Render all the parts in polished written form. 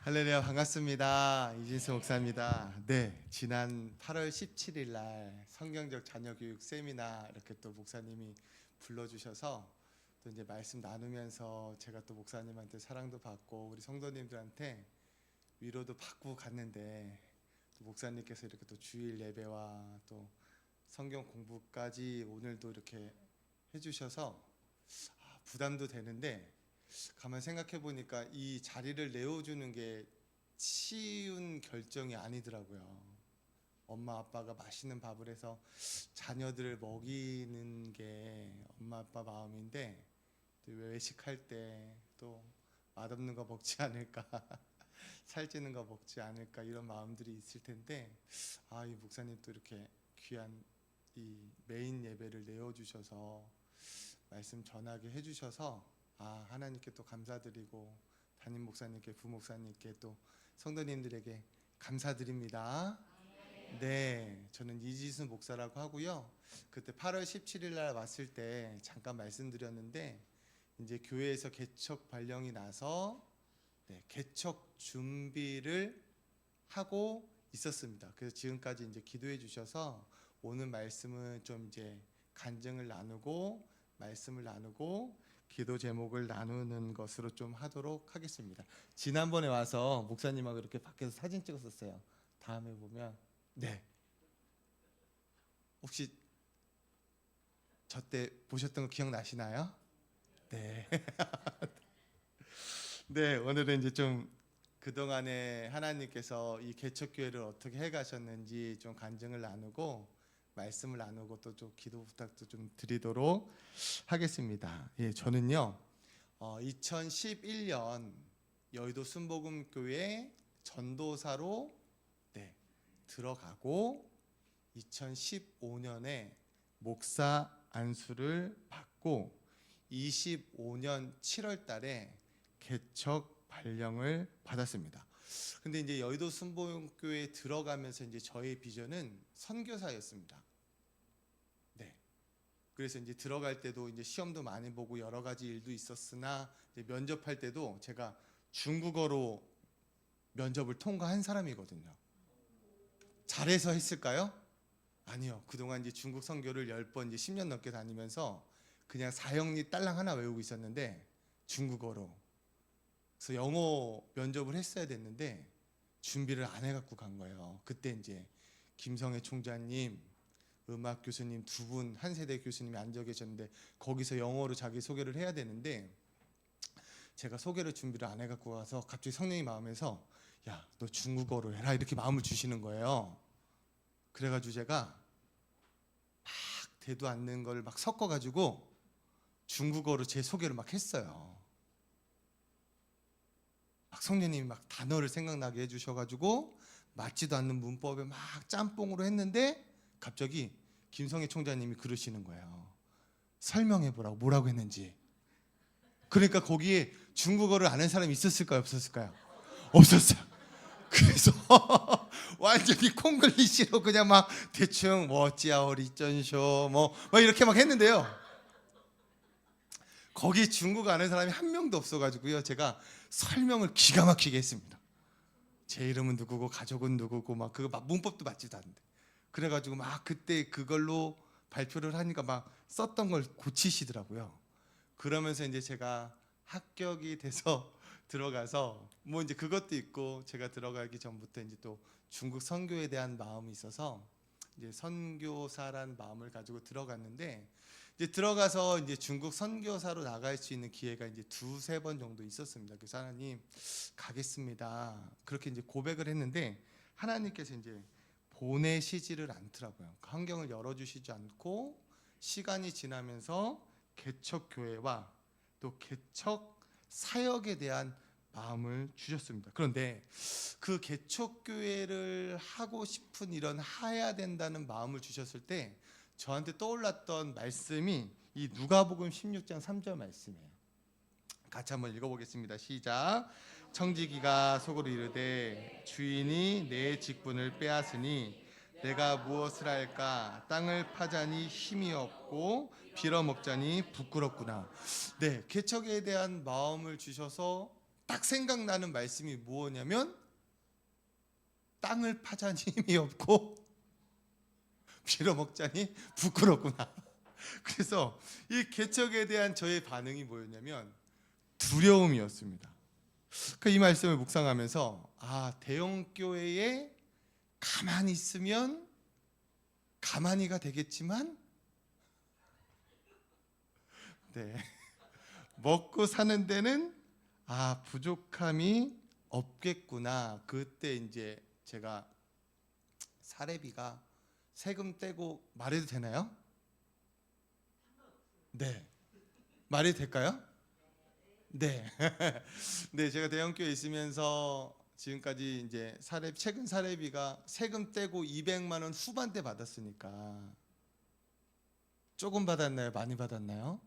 할렐루야, 반갑습니다. 이진수 목사입니다. 네, 지난 8월 17일 날 성경적 자녀교육 세미나 이렇게 또 목사님이 불러주셔서 또 이제 말씀 나누면서 제가 또 목사님한테 사랑도 받고 우리 성도님들한테 위로도 받고 갔는데, 또 목사님께서 이렇게 또 주일 예배와 또 성경 공부까지 오늘도 이렇게 해주셔서 부담도 되는데, 가만 생각해 보니까 이 자리를 내어주는 게 쉬운 결정이 아니더라고요. 엄마 아빠가 맛있는 밥을 해서 자녀들을 먹이는 게 엄마 아빠 마음인데, 또 외식할 때 또 맛없는 거 먹지 않을까 살찌는 거 먹지 않을까 이런 마음들이 있을 텐데, 이 목사님 또 이렇게 귀한 이 메인 예배를 내어주셔서 말씀 전하게 해주셔서 하나님께 또 감사드리고 담임 목사님께 부목사님께 또 성도님들에게 감사드립니다. 네, 저는 이지수 목사라고 하고요. 그때 8월 17일 날 왔을 때 잠깐 말씀드렸는데, 이제 교회에서 개척 발령이 나서 개척 준비를 하고 있었습니다. 그래서 지금까지 이제 기도해 주셔서 오늘 말씀은 좀 이제 간증을 나누고 말씀을 나누고 기도 제목을 나누는 것으로 좀 하도록 하겠습니다. 지난번에 와서 목사님하고 이렇게 밖에서 사진 찍었었어요. 다음에 보면 혹시 저 때 보셨던 거 기억나시나요? 네. 네, 오늘은 이제 좀 그동안에 하나님께서 이 개척교회를 어떻게 해가셨는지 좀 간증을 나누고 말씀을 나누고 또 좀 기도 부탁도 좀 드리도록 하겠습니다. 저는요 2011년 여의도 순복음교회 전도사로 들어가고 2015년에 목사 안수를 받고 25년 7월 달에 개척 발령을 받았습니다. 근데 이제 여의도 순복음교회에 들어가면서 이제 저의 비전은 선교사였습니다. 그래서 이제 들어갈 때도 이제 시험도 많이 보고 여러 가지 일도 있었으나, 이제 면접할 때도 제가 중국어로 면접을 통과한 사람이거든요. 잘해서 했을까요? 아니요. 그동안 이제 중국 선교를 10번 이제 10년 넘게 다니면서 그냥 사형리 딸랑 하나 외우고 있었는데 중국어로. 그래서 영어 면접을 했어야 됐는데 준비를 안 해갖고 간 거예요. 그때 이제 김성애 총장님, 음악 교수님 두 분, 한 세대 교수님이 앉아 계셨는데 거기서 영어로 자기 소개를 해야 되는데, 제가 소개를 준비를 안 해갖고 가서 갑자기 성령이 마음에서 야, 너 중국어로 해라 이렇게 마음을 주시는 거예요. 그래가지고 제가 막 대도 않는 걸 막 섞어가지고 중국어로 제 소개를 막 했어요. 막 성령님이 막 단어를 생각나게 해주셔가지고 맞지도 않는 문법에 막 짬뽕으로 했는데 갑자기 김성애 총장님이 그러시는 거예요. 설명해보라고, 뭐라고 했는지. 그러니까 거기에 중국어를 아는 사람이 있었을까요? 없었을까요? 없었어요. 그래서 완전히 콩글리시로 그냥 막 대충 찌아오리 쩐쇼 막 이렇게 막 했는데요. 거기 중국어 아는 사람이 한 명도 없어가지고요. 제가 설명을 기가 막히게 했습니다. 제 이름은 누구고 가족은 누구고 막 그거 막 문법도 맞지도 않는데. 그래가지고 막 그때 그걸로 발표를 하니까 막 썼던 걸 고치시더라고요. 그러면서 이제 제가 합격이 돼서 들어가서 뭐 이제 그것도 있고, 제가 들어가기 전부터 이제 또 중국 선교에 대한 마음이 있어서 이제 선교사란 마음을 가지고 들어갔는데, 이제 들어가서 이제 중국 선교사로 나갈 수 있는 기회가 이제 2-3번 정도 있었습니다. 그래서 하나님 가겠습니다. 그렇게 이제 고백을 했는데 하나님께서 이제 보내시지를 않더라고요. 환경을 열어주시지 않고 시간이 지나면서 개척교회와 또 개척 사역에 대한 마음을 주셨습니다. 그런데 그 개척교회를 하고 싶은 이런 해야 된다는 마음을 주셨을 때 저한테 떠올랐던 말씀이 이 누가복음 16장 3절 말씀이에요. 같이 한번 읽어보겠습니다. 시작. 청지기가 속으로 이르되 주인이 내 직분을 빼앗으니 내가 무엇을 할까? 땅을 파자니 힘이 없고 빌어먹자니 부끄럽구나. 개척에 대한 마음을 주셔서 딱 생각나는 말씀이 무엇이냐면 땅을 파자니 힘이 없고 빌어먹자니 부끄럽구나. 그래서 이 개척에 대한 저의 반응이 뭐였냐면 두려움이었습니다. 이 말씀을 묵상하면서 대형 교회에 가만히 있으면 가만히가 되겠지만 먹고 사는 데는 부족함이 없겠구나. 그때 이제 제가 사례비가 세금 떼고 말해도 되나요? 네. 말해도 될까요? 네. 네, 제가 대형교회 있으면서 지금까지 이제 최근 사례비가 세금 떼고 200만 원 후반대 받았으니까 조금 받았나요? 많이 받았나요?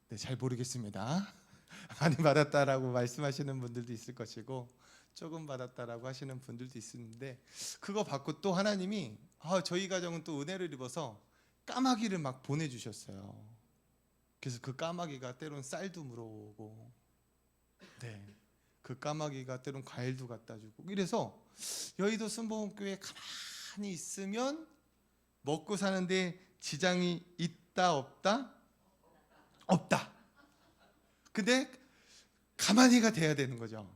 네, 잘 모르겠습니다. 많이 받았다라고 말씀하시는 분들도 있을 것이고 조금 받았다라고 하시는 분들도 있는데 그거 받고 또 하나님이 저희 가정은 또 은혜를 입어서 까마귀를 막 보내주셨어요. 그래서 그 까마귀가 때론 쌀도 물어오고 그 까마귀가 때론 과일도 갖다 주고 이래서 여의도 순복음교회 가만히 있으면 먹고 사는데 지장이 있다 없다? 없다. 근데 가만히가 돼야 되는 거죠.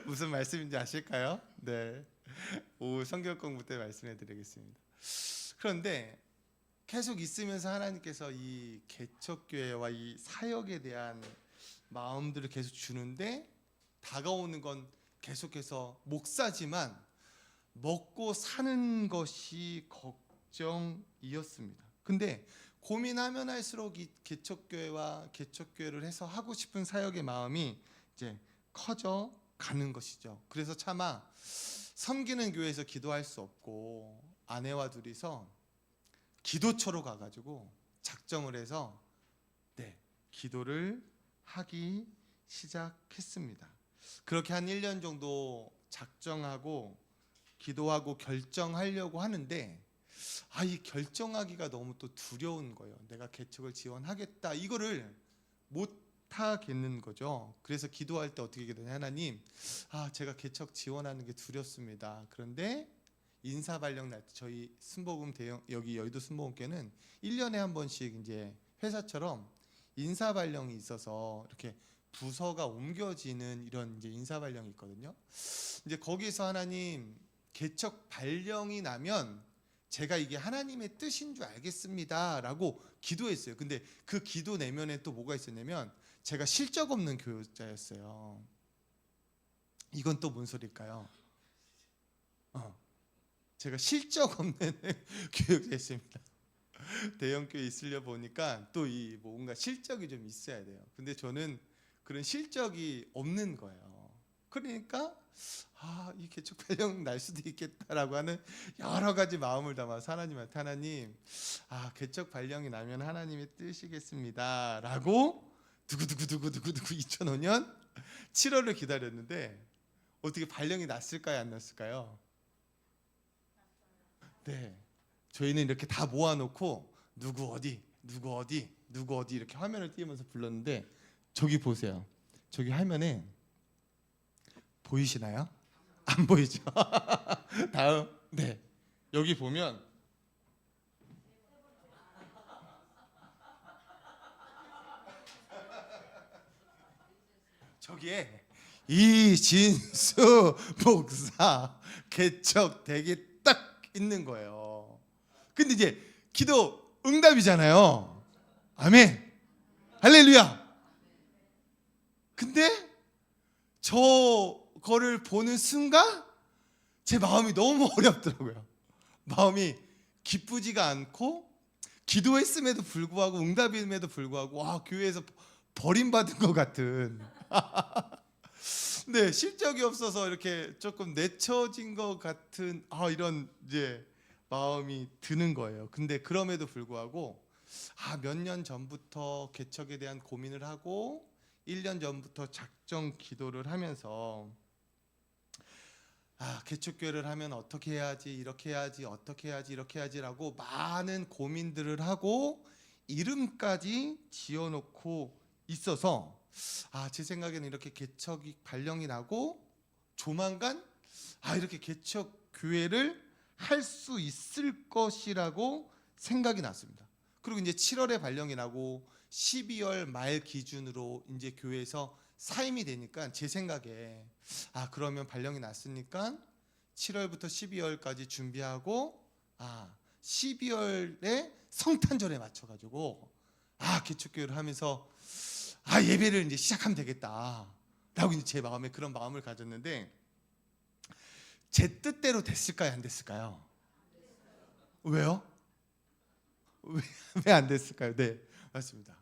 무슨 말씀인지 아실까요? 네. 오후 성경 공부 때 말씀해 드리겠습니다. 그런데 계속 있으면서 하나님께서 이 개척교회와 이 사역에 대한 마음들을 계속 주는데 다가오는 건 계속해서 목사지만 먹고 사는 것이 걱정이었습니다. 근데 고민하면 할수록 이 개척교회와 개척교회를 해서 하고 싶은 사역의 마음이 이제 커져 가는 것이죠. 그래서 차마 섬기는 교회에서 기도할 수 없고 아내와 둘이서 기도처로 가가지고 작정을 해서 기도를 하기 시작했습니다. 그렇게 한 1년 정도 작정하고 기도하고 결정하려고 하는데 이 결정하기가 너무 또 두려운 거예요. 내가 개척을 지원하겠다 이거를 못 하겠는 거죠. 그래서 기도할 때 어떻게 기도하냐, 하나님 제가 개척 지원하는 게 두렵습니다. 그런데 인사 발령 날 때 저희 순복음 대형 여기 여의도 순복음교회는 1년에 한 번씩 이제 회사처럼 인사 발령이 있어서 이렇게 부서가 옮겨지는 이런 이제 인사 발령이 있거든요. 이제 거기서 하나님 개척 발령이 나면 제가 이게 하나님의 뜻인 줄 알겠습니다라고 기도했어요. 근데 그 기도 내면에 또 뭐가 있었냐면 제가 실적 없는 교육자였어요. 이건 또 뭔 소리일까요? 제가 실적 없는 교육자였습니다. 대형교회 있으려 보니까 또 이 뭔가 실적이 좀 있어야 돼요. 근데 저는 그런 실적이 없는 거예요. 그러니까 이 개척 발령 날 수도 있겠다라고 하는 여러 가지 마음을 담아서 하나님한테 하나님 개척 발령이 나면 하나님의 뜻이겠습니다라고 두구두구두구두구 2005년 7월을 기다렸는데 어떻게 발령이 났을까요? 안 났을까요? 네, 저희는 이렇게 다 모아놓고 누구 어디 누구 어디 누구 어디 이렇게 화면을 띄우면서 불렀는데 저기 보세요. 저기 화면에 보이시나요? 안 보이죠? 다음 여기 보면 저기에 이진수 목사 개척되기 딱 있는 거예요. 근데 이제 기도 응답이잖아요. 아멘. 할렐루야. 근데 저거를 보는 순간 제 마음이 너무 어렵더라고요. 마음이 기쁘지가 않고 기도했음에도 불구하고 응답임에도 불구하고 교회에서 버림받은 것 같은 네, 실적이 없어서 이렇게 조금 내쳐진 것 같은 이런 이제 마음이 드는 거예요. 근데 그럼에도 불구하고 몇 년 전부터 개척에 대한 고민을 하고 1년 전부터 작정 기도를 하면서 개척교회를 하면 어떻게 해야지 이렇게 해야지 어떻게 해야지 이렇게 해야지라고 많은 고민들을 하고 이름까지 지어놓고 있어서 제 생각에는 이렇게 개척이 발령이 나고 조만간 이렇게 개척 교회를 할 수 있을 것이라고 생각이 났습니다. 그리고 이제 7월에 발령이 나고 12월 말 기준으로 이제 교회에서 사임이 되니까 제 생각에 그러면 발령이 났으니까 7월부터 12월까지 준비하고 12월에 성탄절에 맞춰가지고 개척교회를 하면서 예배를 이제 시작하면 되겠다라고 이제 제 마음에 그런 마음을 가졌는데 제 뜻대로 됐을까요? 안 됐을까요? 왜요? 왜 안 됐을까요? 네, 맞습니다.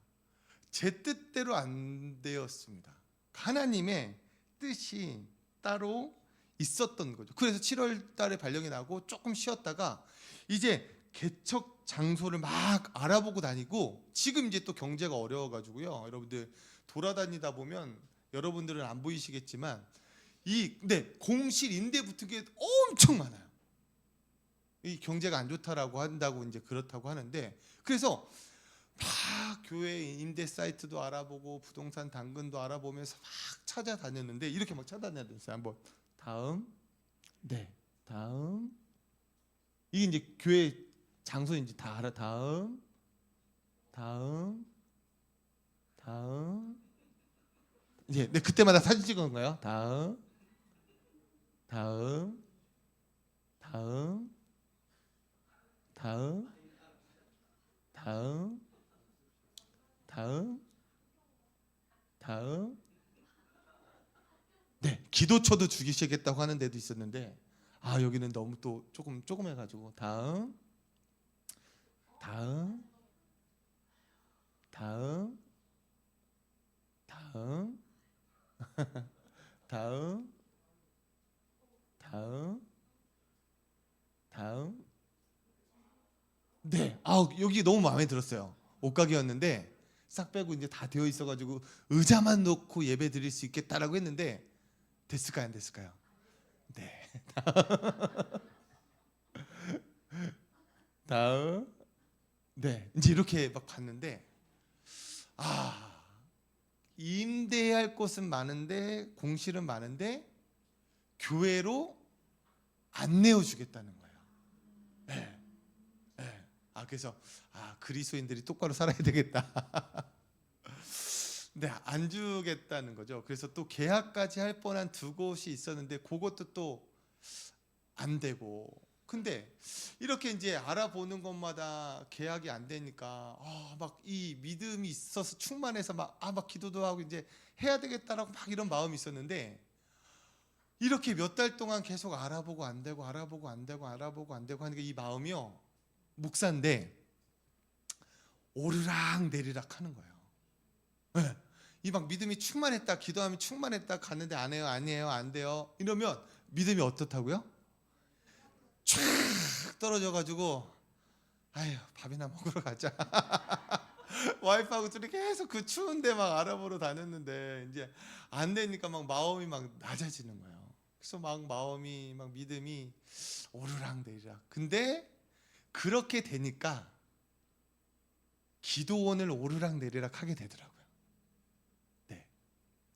제 뜻대로 안 되었습니다. 하나님의 뜻이 따로 있었던 거죠. 그래서 7월 달에 발령이 나고 조금 쉬었다가 이제 개척 장소를 막 알아보고 다니고 지금 이제 또 경제가 어려워가지고요. 여러분들 돌아다니다 보면 여러분들은 안 보이시겠지만 공실 임대 붙은 게 엄청 많아요. 이 경제가 안 좋다라고 한다고 이제 그렇다고 하는데 그래서 막 교회 임대 사이트도 알아보고 부동산 당근도 알아보면서 막 찾아다녔는데 이렇게 막 찾아다녔어요. 한번 다음 이게 이제 교회 장소인지 다 알아. 다음 이제 그때마다 사진 찍은 거예요. 다음 기도처도 죽이시겠다고 하는 데도 있었는데 여기는 너무 또 조금 해가지고 다음 여기 너무 마음에 들었어요. 옷가게였는데 싹 빼고 이제 다 되어 있어가지고 의자만 놓고 예배 드릴 수 있겠다라고 했는데 됐을까요? 안 됐을까요? 네. 다음 이제 이렇게 막 봤는데 임대할 곳은 많은데 공실은 많은데 교회로 안 내어주겠다는 거예요. 네. 그래서 그리스도인들이 똑바로 살아야 되겠다. 안 주겠다는 거죠. 그래서 또 계약까지 할 뻔한 두 곳이 있었는데 그것도 또 안 되고. 근데 이렇게 이제 알아보는 것마다 계약이 안 되니까 막 이 믿음이 있어서 충만해서 막 기도도 하고 이제 해야 되겠다라고 막 이런 마음이 있었는데 이렇게 몇 달 동안 계속 알아보고 안 되고 하니까 이 마음이요. 목사인데 오르락 내리락 하는 거예요. 네. 이 막 믿음이 충만했다 기도하면 충만했다 갔는데 안 해요 아니에요 안 돼요 이러면 믿음이 어떻다고요? 쫙 떨어져가지고 밥이나 먹으러 가자. 와이프하고 둘이 계속 그 추운데 막 알아보러 다녔는데 이제 안 되니까 막 마음이 막 낮아지는 거예요. 그래서 막 마음이 막 믿음이 오르락 내리락. 근데 그렇게 되니까 기도원을 오르락 내리락 하게 되더라고요.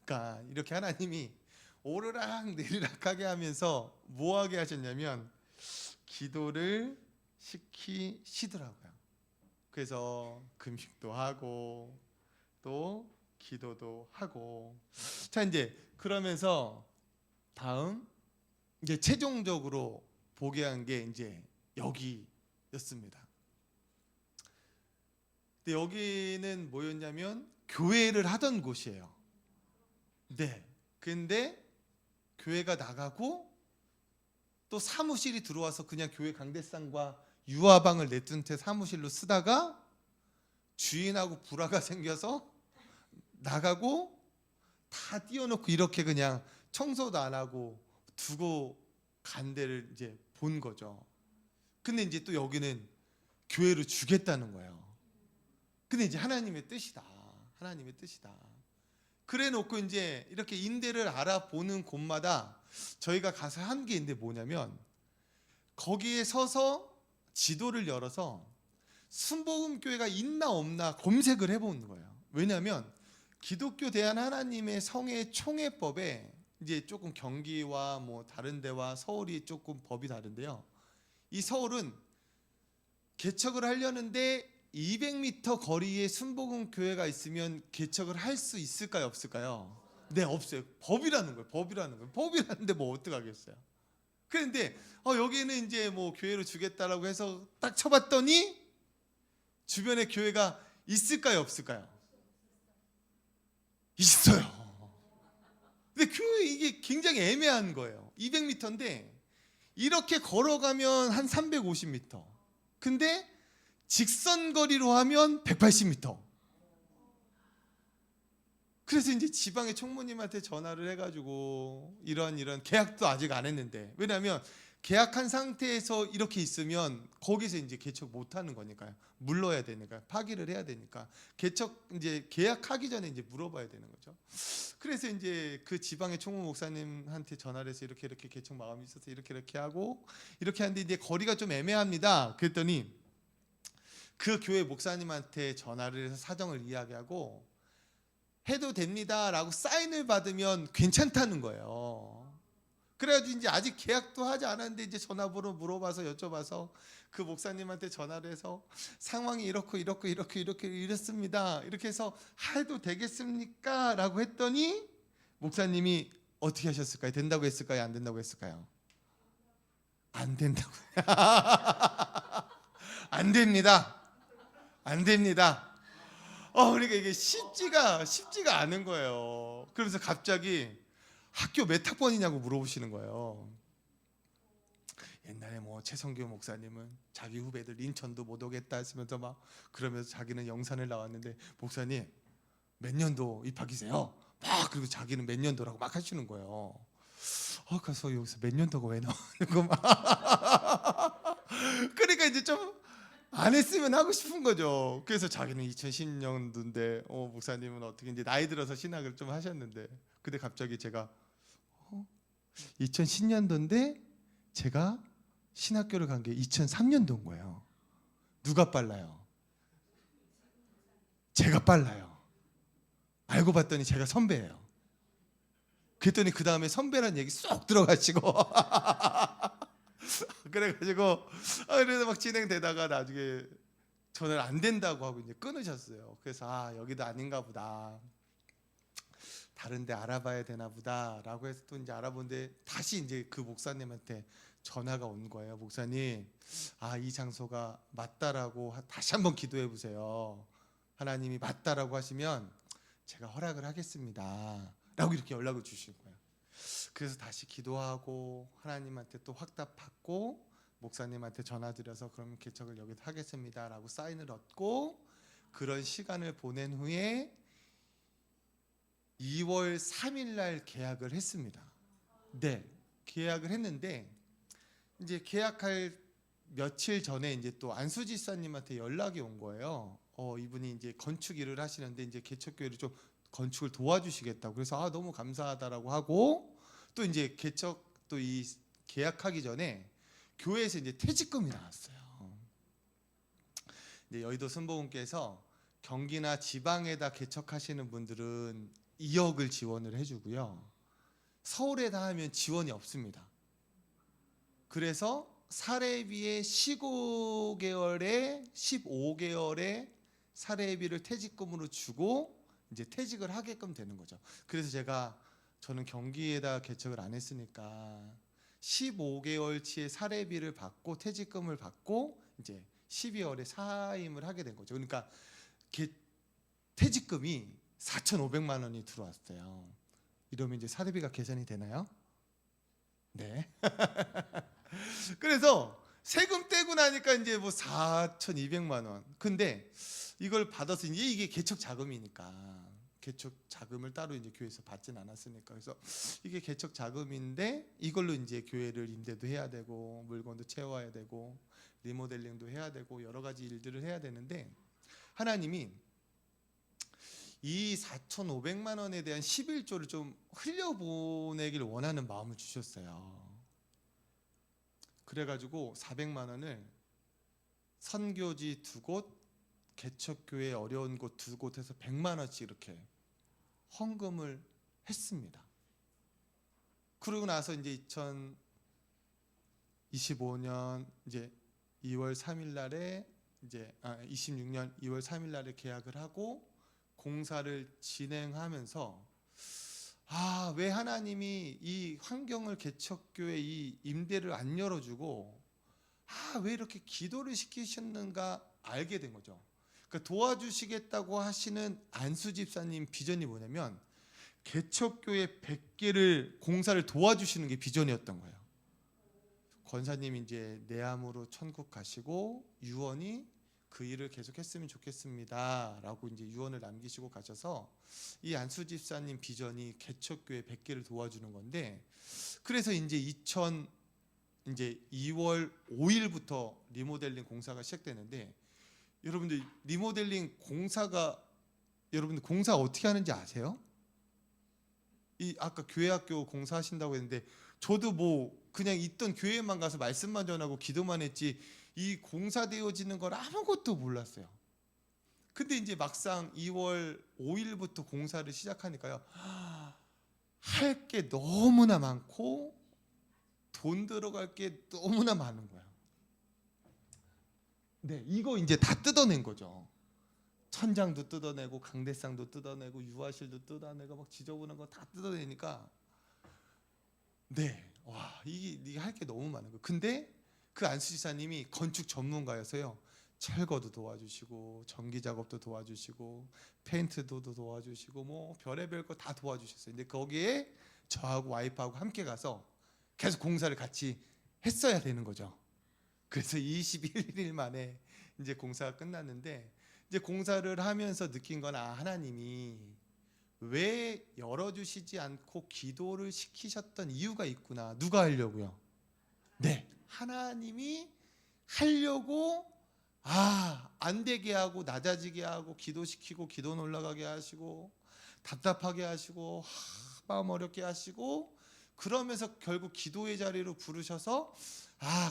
그러니까 이렇게 하나님이 오르락 내리락 하게 하면서 뭐 하게 하셨냐면 기도를 시키시더라고요. 그래서 금식도 하고 또 기도도 하고. 자, 이제 그러면서 다음 이제 최종적으로 보게 한 게 이제 여기였습니다. 근데 여기는 뭐였냐면 교회를 하던 곳이에요. 근데 교회가 나가고 또 사무실이 들어와서 그냥 교회 강대상과 유아방을 내둔 채 사무실로 쓰다가 주인하고 불화가 생겨서 나가고 다 띄워놓고 이렇게 그냥 청소도 안 하고 두고 간 데를 이제 본 거죠. 근데 이제 또 여기는 교회를 주겠다는 거예요. 근데 이제 하나님의 뜻이다. 그래 놓고 이제 이렇게 임대를 알아보는 곳마다 저희가 가서 한 게 있는데 뭐냐면 거기에 서서 지도를 열어서 순복음 교회가 있나 없나 검색을 해보는 거예요. 왜냐하면 기독교 대한 하나님의 성의 총회법에 이제 조금 경기와 뭐 다른 데와 서울이 조금 법이 다른데요. 이 서울은 개척을 하려는데 200m 거리에 순복음 교회가 있으면 개척을 할 수 있을까요, 없을까요? 네, 없어요. 법이라는 거예요. 법이라는 거예요. 법이라는데 뭐 어떡하겠어요. 그런데 여기는 이제 뭐 교회로 주겠다라고 해서 딱 쳐봤더니 주변에 교회가 있을까요, 없을까요? 있어요. 근데 교회 이게 굉장히 애매한 거예요. 200m인데 이렇게 걸어가면 한 350m. 근데 직선 거리로 하면 180m. 그래서 이제 지방의 총무님한테 전화를 해가지고 이런 계약도 아직 안 했는데, 왜냐하면 계약한 상태에서 이렇게 있으면 거기서 이제 개척 못 하는 거니까요. 물러야 되니까, 파기를 해야 되니까 개척 이제 계약하기 전에 이제 물어봐야 되는 거죠. 그래서 이제 그 지방의 총무 목사님한테 전화를 해서 이렇게 개척 마음이 있어서 이렇게 하고 이렇게 하는데 이제 거리가 좀 애매합니다. 그랬더니 그 교회 목사님한테 전화를 해서 사정을 이야기하고 해도 됩니다라고 사인을 받으면 괜찮다는 거예요. 그래가지고 이제 아직 계약도 하지 않았는데 이제 전화번호 물어봐서 여쭤봐서 그 목사님한테 전화를 해서 상황이 이렇고 이렇습니다. 이렇게 해서 해도 되겠습니까? 라고 했더니 목사님이 어떻게 하셨을까요? 된다고 했을까요? 안 된다고 했을까요? 안 된다고. 안 됩니다. 안 됩니다. 그러니까 이게 쉽지가 않은 거예요. 그러면서 갑자기 학교 몇 학번이냐고 물어보시는 거예요. 옛날에 뭐 최성규 목사님은 자기 후배들 인천도 못 오겠다 했으면서 막 그러면서 자기는 영산을 나왔는데 목사님 몇 년도 입학이세요? 막 그리고 자기는 몇 년도라고 막 하시는 거예요. 가서 여기서 몇 년도가 왜 나오는 거 막. 그러니까 이제 좀 안 했으면 하고 싶은 거죠. 그래서 자기는 2010년도인데 목사님은 어떻게 이제 나이 들어서 신학을 좀 하셨는데, 근데 갑자기 제가 2010년도인데 제가 신학교를 간 게 2003년도인 거예요. 누가 빨라요? 제가 빨라요. 알고 봤더니 제가 선배예요. 그랬더니 그 다음에 선배란 얘기 쏙 들어가시고 그래가지고 그래서 막 진행되다가 나중에 저는 안 된다고 하고 이제 끊으셨어요. 그래서 여기도 아닌가 보다, 다른 데 알아봐야 되나 보다라고 해서 또 이제 알아본데 다시 이제 그 목사님한테 전화가 온 거예요. 목사님, 이 장소가 맞다라고 다시 한번 기도해 보세요. 하나님이 맞다라고 하시면 제가 허락을 하겠습니다. 라고 이렇게 연락을 주신 거예요. 그래서 다시 기도하고 하나님한테 또 확답 받고 목사님한테 전화드려서 그럼 개척을 여기서 하겠습니다 라고 사인을 얻고 그런 시간을 보낸 후에 2월 3일 날 계약을 했습니다. 네, 계약을 했는데 이제 계약할 며칠 전에 이제 또 안수 집사님한테 연락이 온 거예요. 이분이 이제 건축 일을 하시는데 이제 개척교회를 좀 건축을 도와주시겠다고. 그래서 너무 감사하다라고 하고 또 이제 개척 또 이 계약하기 전에 교회에서 이제 퇴직금이 나왔어요. 이제 여의도 순복음께서 경기나 지방에다 개척하시는 분들은 2억을 지원을 해주고요. 서울에다 하면 지원이 없습니다. 그래서 사례비의 15개월에 사례비를 퇴직금으로 주고 이제 퇴직을 하게끔 되는 거죠. 그래서 저는 경기에다 개척을 안 했으니까 15개월치의 사례비를 받고 퇴직금을 받고 이제 12월에 사임을 하게 된 거죠. 그러니까 퇴직금이 4,500만 원이 들어왔어요. 이러면 이제 사례비가 계산이 되나요? 네. 그래서 세금 떼고 나니까 이제 뭐 4,200만 원. 근데 이걸 받아서 이게 개척 자금이니까 개척 자금을 따로 이제 교회에서 받진 않았으니까 그래서 이게 개척 자금인데 이걸로 이제 교회를 임대도 해야 되고 물건도 채워야 되고 리모델링도 해야 되고 여러 가지 일들을 해야 되는데 하나님이 이 4,500만 원에 대한 11조를 좀 흘려보내길 원하는 마음을 주셨어요. 그래가지고 400만 원을 선교지 2곳, 개척교회 어려운 곳 2곳에서 100만 원씩 이렇게 헌금을 했습니다. 그러고 나서 이제 2025년 이제 2월 3일 날에 이제 26년 2월 3일 날에 계약을 하고 공사를 진행하면서 왜 하나님이 이 환경을 개척교회 이 임대를 안 열어주고 왜 이렇게 기도를 시키셨는가 알게 된 거죠. 그러니까 도와주시겠다고 하시는 안수 집사님 비전이 뭐냐면 개척교회 100개를 공사를 도와주시는 게 비전이었던 거예요. 권사님이 이제 내암으로 천국 가시고 유언이 그 일을 계속했으면 좋겠습니다 라고 이제 유언을 남기시고 가셔서 이 안수 집사님 비전이 개척교회 100개를 도와주는 건데, 그래서 이제 2월 5일부터 리모델링 공사가 시작되는데, 여러분들 리모델링 공사가 여러분들 공사 어떻게 하는지 아세요? 이 아까 교회학교 공사하신다고 했는데 저도 뭐 그냥 있던 교회만 가서 말씀만 전하고 기도만 했지 이 공사되어지는 걸 아무것도 몰랐어요. 근데 이제 막상 2월 5일부터 공사를 시작하니까요, 할 게 너무나 많고 돈 들어갈 게 너무나 많은 거예요. 네, 이거 이제 다 뜯어낸 거죠. 천장도 뜯어내고 강대상도 뜯어내고 유아실도 뜯어내고 막 지저분한 거 다 뜯어내니까 이게 할 게 너무 많은 거예요. 근데 그 안수지사님이 건축 전문가여서요, 철거도 도와주시고 전기 작업도 도와주시고 페인트도 도와주시고 뭐 별의별 거 다 도와주셨어요. 근데 거기에 저하고 와이프하고 함께 가서 계속 공사를 같이 했어야 되는 거죠. 그래서 21일 만에 이제 공사가 끝났는데, 이제 공사를 하면서 느낀 건 하나님이 왜 열어주시지 않고 기도를 시키셨던 이유가 있구나. 누가 하려고요? 네, 하나님이 하려고 안 되게 하고 낮아지게 하고 기도시키고 기도 올라가게 하시고 답답하게 하시고 마음 어렵게 하시고 그러면서 결국 기도의 자리로 부르셔서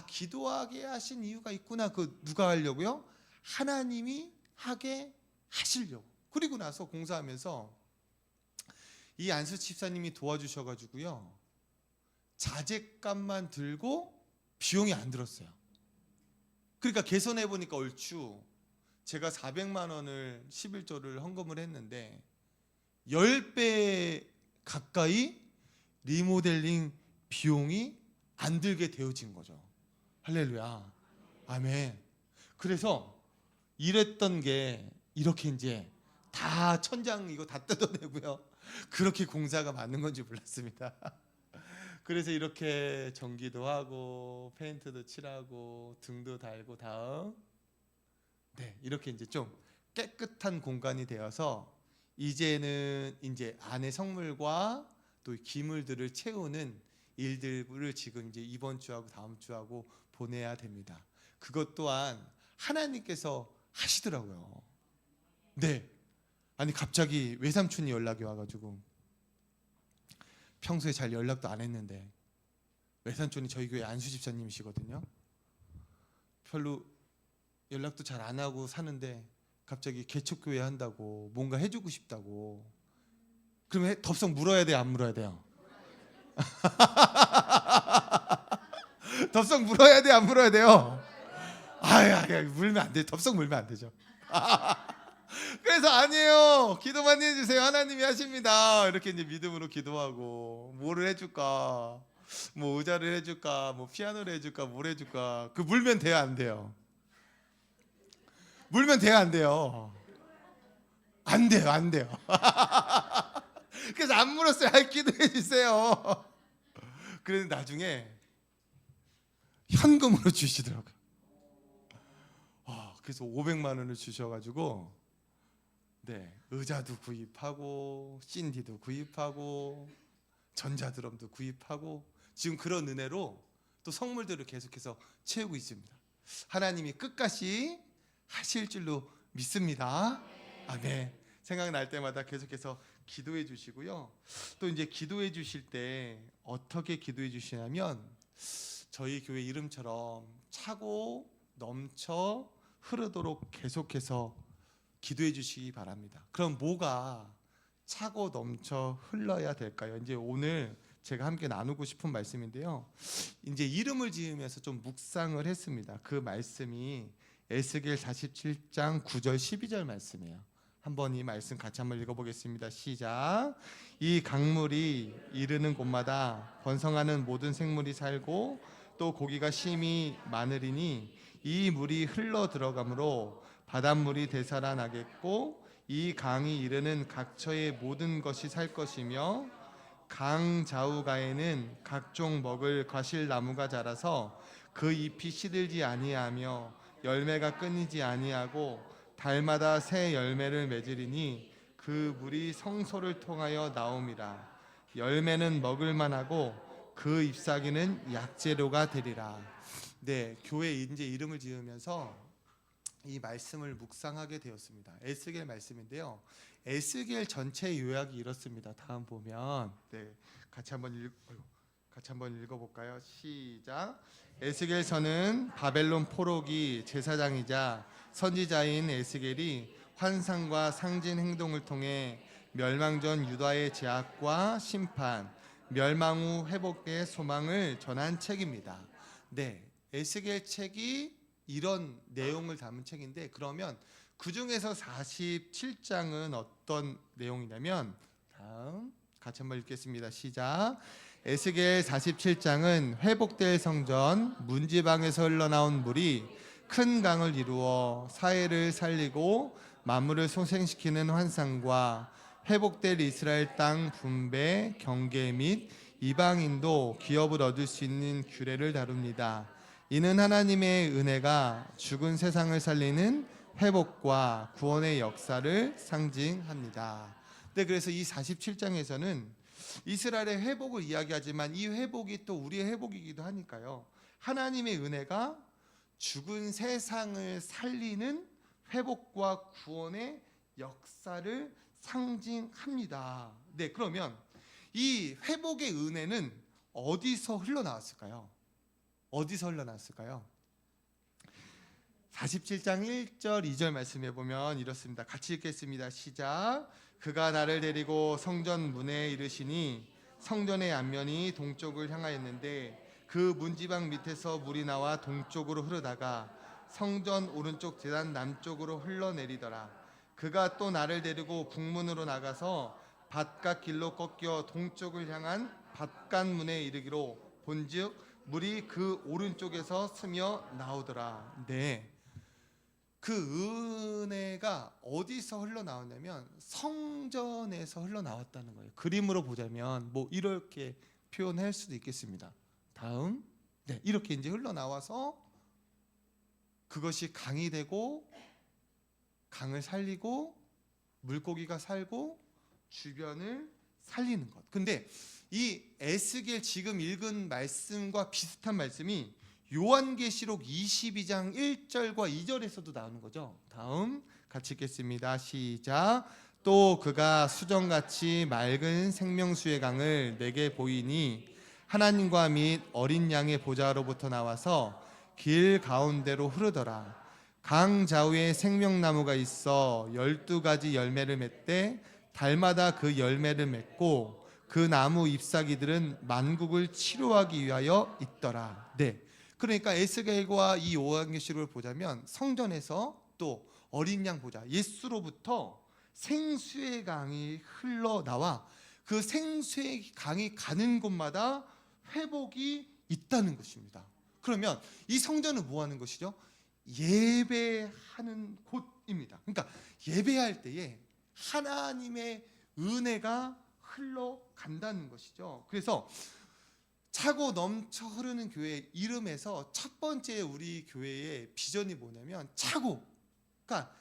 기도하게 하신 이유가 있구나. 그 누가 하려고요? 하나님이 하게 하시려고. 그리고 나서 공사하면서 이 안수 집사님이 도와주셔가지고요, 자재값만 들고 비용이 안 들었어요. 그러니까 계산해 보니까 얼추 제가 400만 원을 11조를 헌금을 했는데 10배 가까이 리모델링 비용이 안 들게 되어진 거죠. 할렐루야, 아멘. 그래서 이랬던 게 이렇게 이제 다 천장 이거 다 뜯어내고요, 그렇게 공사가 맞는 건지 몰랐습니다. 그래서 이렇게 전기도 하고 페인트도 칠하고 등도 달고 다음 이렇게 이제 좀 깨끗한 공간이 되어서 이제는 이제 안에 성물과 또 기물들을 채우는 일들을 지금 이제 이번 주하고 다음 주하고 보내야 됩니다. 그것 또한 하나님께서 하시더라고요. 네, 아니 갑자기 외삼촌이 연락이 와가지고, 평소에 잘 연락도 안 했는데 외삼촌이 저희 교회 안수 집사님이시거든요. 별로 연락도 잘 안 하고 사는데 갑자기 개척교회 한다고 뭔가 해주고 싶다고. 그러면 덥석 물어야 돼요, 안 물어야 돼요? 덥석 물어야 돼요, 안 물어야 돼요? 물면 안 돼. 덥석 물면 안 되죠. 그래서 아니에요, 기도만 해주세요, 하나님이 하십니다. 이렇게 이제 믿음으로 기도하고, 뭐를 해줄까, 뭐 의자를 해줄까, 뭐 피아노를 해줄까, 뭘 해줄까. 그 물면 돼요, 안 돼요? 물면 돼요, 안 돼요? 안 돼요, 안 돼요. 그래서 안 물었어요. 기도해 주세요. 그래서 나중에 현금으로 주시더라고요. 그래서 500만 원을 주셔가지고 의자도 구입하고 CD도 구입하고 전자드럼도 구입하고 지금 그런 은혜로 또 성물들을 계속해서 채우고 있습니다. 하나님이 끝까지 하실 줄로 믿습니다. 아멘. 생각날 때마다 계속해서 기도해 주시고요. 또 이제 기도해 주실 때 어떻게 기도해 주시냐면 저희 교회 이름처럼 차고 넘쳐 흐르도록 계속해서 기도해 주시기 바랍니다. 그럼 뭐가 차고 넘쳐 흘러야 될까요? 이제 오늘 제가 함께 나누고 싶은 말씀인데요. 이제 이름을 지으면서 좀 묵상을 했습니다. 그 말씀이 에스겔 47장 9절 12절 말씀이에요. 한번 이 말씀 같이 한번 읽어보겠습니다. 시작. 이 강물이 이르는 곳마다 번성하는 모든 생물이 살고 또 고기가 심히 많으리니 이 물이 흘러 들어가므로 바닷물이 되살아나겠고 이 강이 이르는 각처의 모든 것이 살 것이며 강 좌우가에는 각종 먹을 과실나무가 자라서 그 잎이 시들지 아니하며 열매가 끊이지 아니하고 달마다 새 열매를 맺으리니 그 물이 성소를 통하여 나옴이라. 열매는 먹을 만하고 그 잎사귀는 약재료가 되리라. 네, 교회 이제 이름을 지으면서 이 말씀을 묵상하게 되었습니다. 에스겔 말씀인데요. 에스겔 전체 요약이 이렇습니다. 다음 보면 같이 한번 읽어볼까요? 시작. 에스겔서는 바벨론 포로기 제사장이자 선지자인 에스겔이 환상과 상징 행동을 통해 멸망 전 유다의 제약과 심판, 멸망 후 회복의 소망을 전한 책입니다. 네, 에스겔 책이 이런 내용을 담은 책인데, 그러면 그 중에서 47장은 어떤 내용이냐면, 다음 같이 한번 읽겠습니다. 시작. 에스겔 47장은 회복될 성전 문지방에서 흘러나온 물이 큰 강을 이루어 사해를 살리고 만물을 소생시키는 환상과 회복될 이스라엘 땅 분배, 경계 및 이방인도 기업을 얻을 수 있는 규례를 다룹니다. 이는 하나님의 은혜가 죽은 세상을 살리는 회복과 구원의 역사를 상징합니다. 네, 그래서 이 47장에서는 이스라엘의 회복을 이야기하지만 이 회복이 또 우리의 회복이기도 하니까요. 하나님의 은혜가 죽은 세상을 살리는 회복과 구원의 역사를 상징합니다. 네, 그러면 이 회복의 은혜는 어디서 흘러나왔을까요? 어디서 흘러나왔을까요? 47장 1절 2절 말씀해 보면 이렇습니다. 같이 읽겠습니다. 시작. 그가 나를 데리고 성전 문에 이르시니 성전의 앞면이 동쪽을 향하였는데 그 문지방 밑에서 물이 나와 동쪽으로 흐르다가 성전 오른쪽 제단 남쪽으로 흘러내리더라. 그가 또 나를 데리고 북문으로 나가서 밭갓 길로 꺾여 동쪽을 향한 밭갓 문에 이르기로 본즉 물이 그 오른쪽에서 스며 나오더라. 네, 그 은혜가 어디서 흘러나왔냐면 성전에서 흘러나왔다는 거예요. 그림으로 보자면 뭐 이렇게 표현할 수도 있겠습니다. 다음, 네, 이렇게 이제 흘러나와서 그것이 강이 되고 강을 살리고 물고기가 살고 주변을 살리는 것. 근데 이 에스겔 지금 읽은 말씀과 비슷한 말씀이 요한계시록 22장 1절과 2절에서도 나오는 거죠. 다음 같이 읽겠습니다. 시작. 또 그가 수정같이 맑은 생명수의 강을 내게 보이니 하나님과 및 어린 양의 보좌로부터 나와서 길 가운데로 흐르더라. 강 좌우에 생명나무가 있어 12가지 열매를 맺되 달마다 그 열매를 맺고 그 나무 잎사귀들은 만국을 치료하기 위하여 있더라. 네, 그러니까 에스겔과 이 요한계시록을 보자면 성전에서 또 어린 양 보좌 예수로부터 생수의 강이 흘러나와 그 생수의 강이 가는 곳마다 회복이 있다는 것입니다. 그러면 이 성전은 뭐 하는 것이죠? 예배하는 곳입니다. 그러니까 예배할 때에 하나님의 은혜가 흘러간다는 것이죠. 그래서 차고 넘쳐 흐르는 교회 이름에서 첫 번째 우리 교회의 비전이 뭐냐면 차고, 그러니까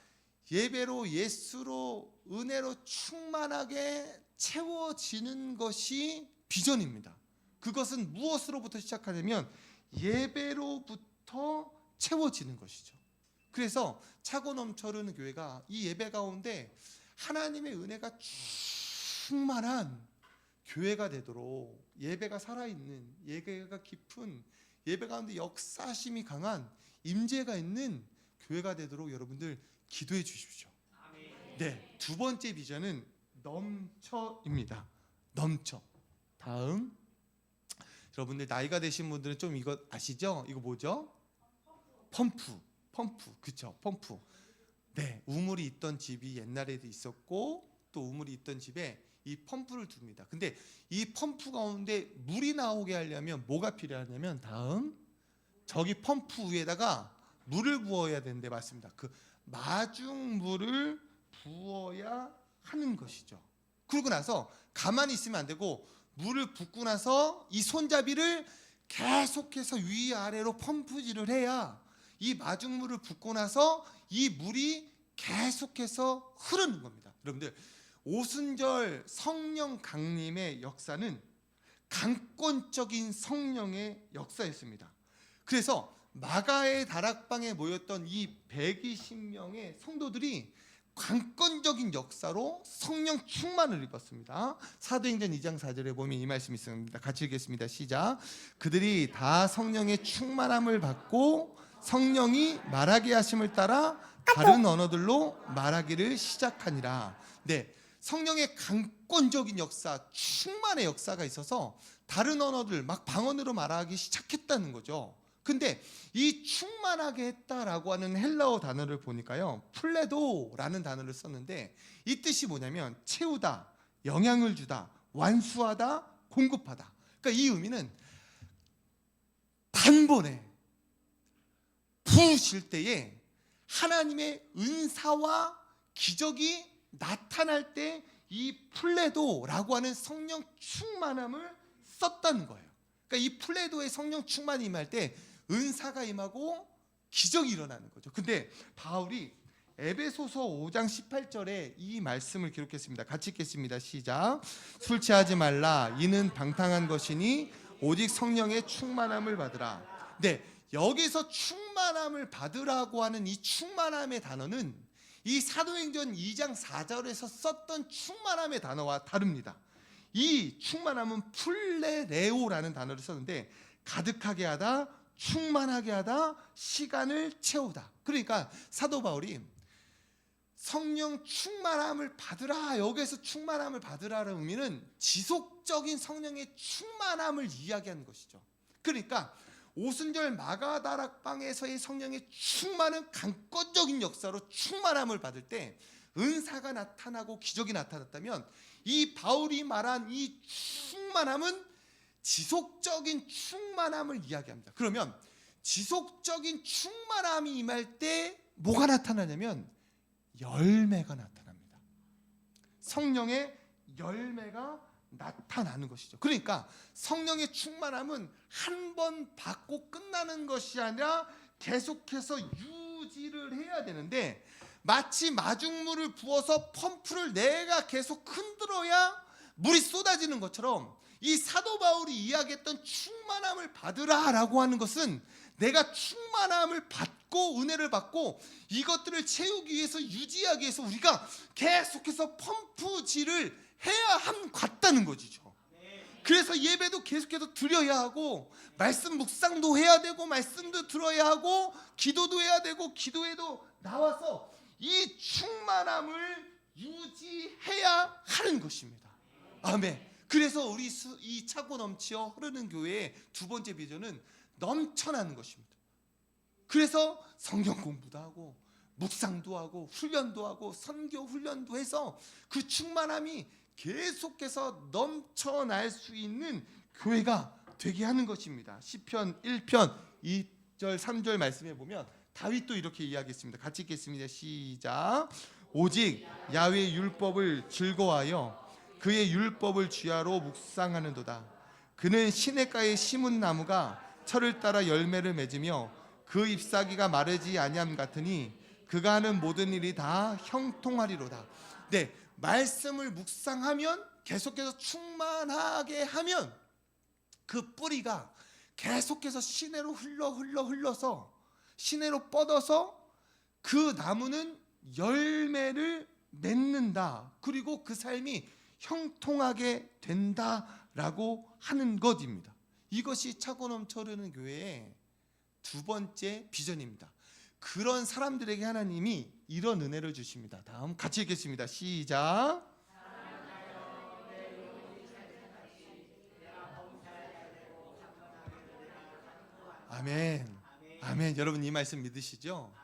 예배로 예수로 은혜로 충만하게 채워지는 것이 비전입니다. 그것은 무엇으로부터 시작하냐면 예배로부터 채워지는 것이죠. 그래서 차고 넘쳐 흐르는 교회가 이 예배 가운데 하나님의 은혜가 충만한 교회가 되도록, 예배가 살아있는, 예배가 깊은, 예배 가운데 역사심이 강한 임재가 있는 교회가 되도록 여러분들 기도해 주십시오. 네, 두 번째 비전은 넘쳐입니다. 넘쳐. 다음, 여러분들 나이가 되신 분들은 좀 이거 아시죠? 이거 뭐죠? 펌프, 그쵸? 펌프. 네, 우물이 있던 집이 옛날에도 있었고 또 우물이 있던 집에 이 펌프를 둡니다. 근데 이 펌프 가운데 물이 나오게 하려면 뭐가 필요하냐면, 다음, 저기 펌프 위에다가 물을 부어야 되는데, 맞습니다. 그 마중물을 부어야 하는 것이죠. 그러고 나서 가만히 있으면 안 되고, 물을 붓고 나서 이 손잡이를 계속해서 위아래로 펌프질을 해야 이 마중물을 붓고 나서 이 물이 계속해서 흐르는 겁니다. 여러분들, 오순절 성령 강림의 역사는 강권적인 성령의 역사였습니다. 그래서 마가의 다락방에 모였던 이 120명의 성도들이 강권적인 역사로 성령 충만을 입었습니다. 사도행전 2장 4절에 보면 이 말씀이 있습니다. 같이 읽겠습니다. 시작. 그들이 다 성령의 충만함을 받고 성령이 말하게 하심을 따라 다른 언어들로 말하기를 시작하니라. 네, 성령의 강권적인 역사, 충만의 역사가 있어서 다른 언어들 막 방언으로 말하기 시작했다는 거죠. 근데 이 충만하게 했다라고 하는 헬라어 단어를 보니까요, 플레도라는 단어를 썼는데, 이 뜻이 뭐냐면 채우다, 영향을 주다, 완수하다, 공급하다. 그러니까 이 의미는 단번에 부으실 때에 하나님의 은사와 기적이 나타날 때 이 플레도라고 하는 성령 충만함을 썼다는 거예요. 그러니까 이 플레도의 성령 충만이 임할 때 은사가 임하고 기적이 일어나는 거죠. 근데 바울이 에베소서 5장 18절에 이 말씀을 기록했습니다. 같이 읽겠습니다. 시작. 술 취하지 말라. 이는 방탕한 것이니 오직 성령의 충만함을 받으라. 네, 여기서 충만함을 받으라고 하는 이 충만함의 단어는 이 사도행전 2장 4절에서 썼던 충만함의 단어와 다릅니다. 이 충만함은 플레레오라는 단어를 썼는데, 가득하게 하다, 충만하게 하다, 시간을 채우다. 그러니까 사도 바울이 성령 충만함을 받으라, 여기에서 충만함을 받으라는 의미는 지속적인 성령의 충만함을 이야기하는 것이죠. 그러니까 오순절 마가다락방에서의 성령의 충만은 강권적인 역사로 충만함을 받을 때 은사가 나타나고 기적이 나타났다면, 이 바울이 말한 이 충만함은 지속적인 충만함을 이야기합니다. 그러면 지속적인 충만함이 임할 때 뭐가 나타나냐면 열매가 나타납니다. 성령의 열매가 나타나는 것이죠. 그러니까 성령의 충만함은 한 번 받고 끝나는 것이 아니라 계속해서 유지를 해야 되는데, 마치 마중물을 부어서 펌프를 내가 계속 흔들어야 물이 쏟아지는 것처럼 이 사도 바울이 이야기했던 충만함을 받으라라고 하는 것은 내가 충만함을 받고 은혜를 받고 이것들을 채우기 위해서, 유지하기 위해서 우리가 계속해서 펌프질을 해야 함 같다는 것이죠. 그래서 예배도 계속해서 드려야 하고, 말씀 묵상도 해야 되고, 말씀도 들어야 하고, 기도도 해야 되고, 기도에도 나와서 이 충만함을 유지해야 하는 것입니다. 아멘. 그래서 우리 이 차고 넘치어 흐르는 교회의 두 번째 비전은 넘쳐나는 것입니다. 그래서 성경 공부도 하고 묵상도 하고 훈련도 하고 선교 훈련도 해서 그 충만함이 계속해서 넘쳐날 수 있는 교회가 되게 하는 것입니다. 시편 1편 2절 3절 말씀에 보면 다윗도 이렇게 이야기했습니다. 같이 읽겠습니다. 시작. 오직 야훼의 율법을 즐거워하여 그의 율법을 주야로 묵상하는도다. 그는 시냇가에 심은 나무가 철을 따라 열매를 맺으며 그 잎사귀가 마르지 아니함 같으니 그가 하는 모든 일이 다 형통하리로다. 네, 말씀을 묵상하면, 계속해서 충만하게 하면 그 뿌리가 계속해서 시내로 흘러서 시내로 뻗어서 그 나무는 열매를 맺는다. 그리고 그 삶이 형통하게 된다라고 하는 것입니다. 이것이 차고 넘쳐 흐르는 교회의 두 번째 비전입니다. 그런 사람들에게 하나님이 이런 은혜를 주십니다. 다음 같이 읽겠습니다. 시작. 아멘. 아멘. 여러분 이 말씀 믿으시죠?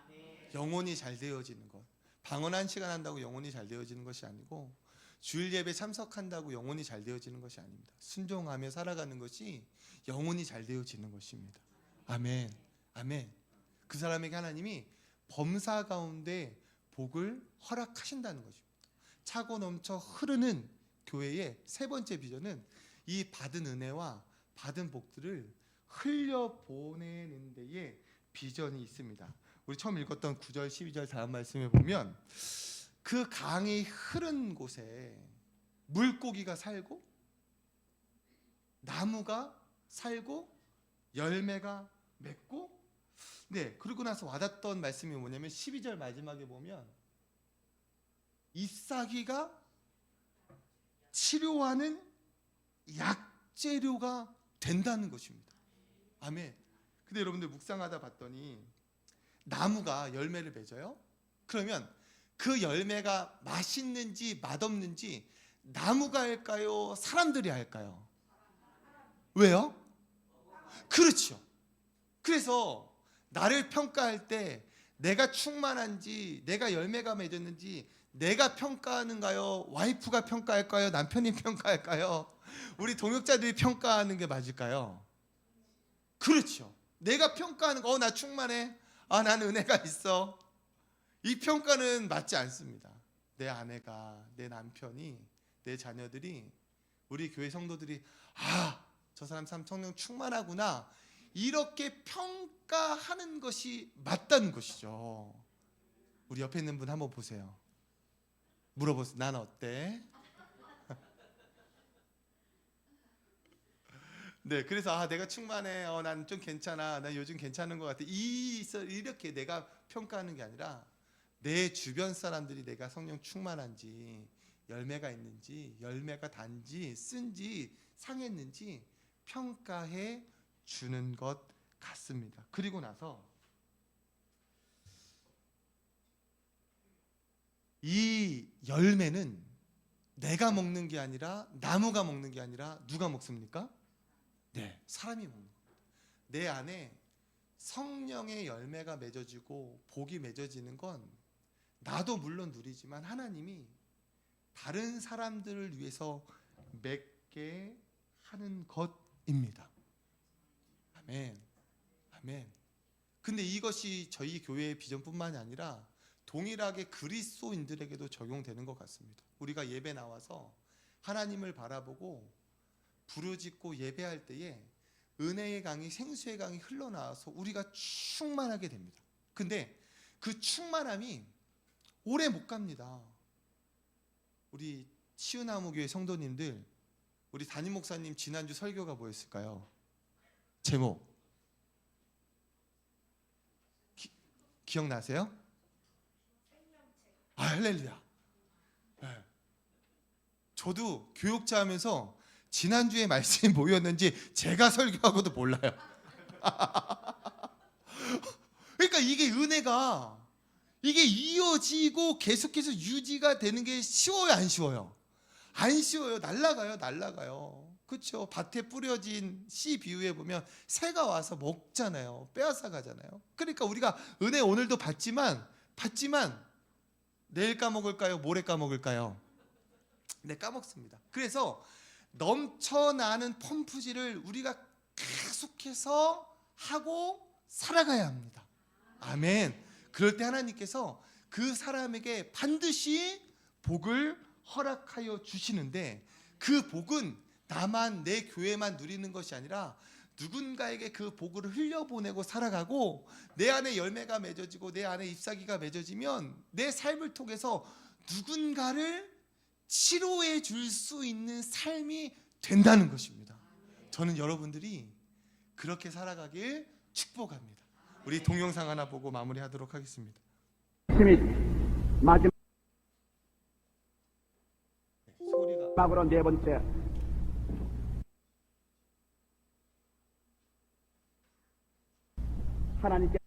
영혼이 잘 되어지는 것. 방언 1시간 한다고 영혼이 잘 되어지는 것이 아니고, 주일 예배 참석한다고 영혼이 잘 되어지는 것이 아닙니다. 순종하며 살아가는 것이 영혼이 잘 되어지는 것입니다. 아멘. 아멘. 그 사람에게 하나님이 범사 가운데 복을 허락하신다는 것입니다. 차고 넘쳐 흐르는 교회의 세 번째 비전은 이 받은 은혜와 받은 복들을 흘려보내는 데에 비전이 있습니다. 우리 처음 읽었던 9절 12절 다음 말씀에 보면 그 강이 흐른 곳에 물고기가 살고 나무가 살고 열매가 맺고, 네, 그리고 나서 와닿던 말씀이 뭐냐면 12절 마지막에 보면 잎사귀가 치료하는 약재료가 된다는 것입니다. 아멘. 근데 여러분들 묵상하다 봤더니 나무가 열매를 맺어요. 그러면 그 열매가 맛있는지 맛없는지 나무가 할까요? 사람들이 할까요? 왜요? 그렇죠. 그래서 나를 평가할 때 내가 충만한지, 내가 열매가 맺었는지 내가 평가하는가요? 와이프가 평가할까요? 남편이 평가할까요? 우리 동역자들이 평가하는 게 맞을까요? 그렇죠. 내가 평가하는 거, 나 충만해. 난 은혜가 있어. 이 평가는 맞지 않습니다. 내 아내가, 내 남편이, 내 자녀들이, 우리 교회 성도들이 저 사람 참 성령 충만하구나, 이렇게 평가하는 것이 맞다는 것이죠. 우리 옆에 있는 분 한번 보세요. 물어보세요. 난 어때? 네, 그래서 내가 충만해, 난 좀 괜찮아, 난 요즘 괜찮은 것 같아, 이렇게 내가 평가하는 게 아니라 내 주변 사람들이 내가 성령 충만한지, 열매가 있는지, 열매가 단지 쓴지 상했는지 평가해 주는 것 같습니다. 그리고 나서 이 열매는 내가 먹는 게 아니라, 나무가 먹는 게 아니라 누가 먹습니까? 네, 사람이 먹는 겁니다. 내 안에 성령의 열매가 맺어지고 복이 맺어지는 건 나도 물론 누리지만 하나님이 다른 사람들을 위해서 맺게 하는 것입니다. 아멘. 아멘. 근데 이것이 저희 교회의 비전뿐만이 아니라 동일하게 그리스도인들에게도 적용되는 것 같습니다. 우리가 예배 나와서 하나님을 바라보고 부르짖고 예배할 때에 은혜의 강이, 생수의 강이 흘러나와서 우리가 충만하게 됩니다. 근데 그 충만함이 오래 못 갑니다. 우리 치유나무교회 성도님들, 우리 담임 목사님 지난주 설교가 뭐였을까요? 제목 기억나세요? 할렐루야. 네. 저도 교육자 하면서 지난주에 말씀이 뭐였는지 제가 설교하고도 몰라요. 그러니까 이게 은혜가 이게 이어지고 계속해서 유지가 되는 게 쉬워요, 안 쉬워요? 안 쉬워요. 날아가요. 그렇죠? 밭에 뿌려진 씨 비유에 보면 새가 와서 먹잖아요. 빼앗아 가잖아요. 그러니까 우리가 은혜 오늘도 받지만 내일 까먹을까요? 모레 까먹을까요? 네, 까먹습니다. 그래서 넘쳐나는 펌프질을 우리가 계속해서 하고 살아가야 합니다. 아멘. 그럴 때 하나님께서 그 사람에게 반드시 복을 허락하여 주시는데, 그 복은 나만, 내 교회만 누리는 것이 아니라 누군가에게 그 복을 흘려보내고 살아가고, 내 안에 열매가 맺어지고 내 안에 잎사귀가 맺어지면 내 삶을 통해서 누군가를 치료해 줄 수 있는 삶이 된다는 것입니다. 저는 여러분들이 그렇게 살아가길 축복합니다. 우리 동영상 하나 보고 마무리하도록 하겠습니다. 마지막으로 네 번째, 하나님께서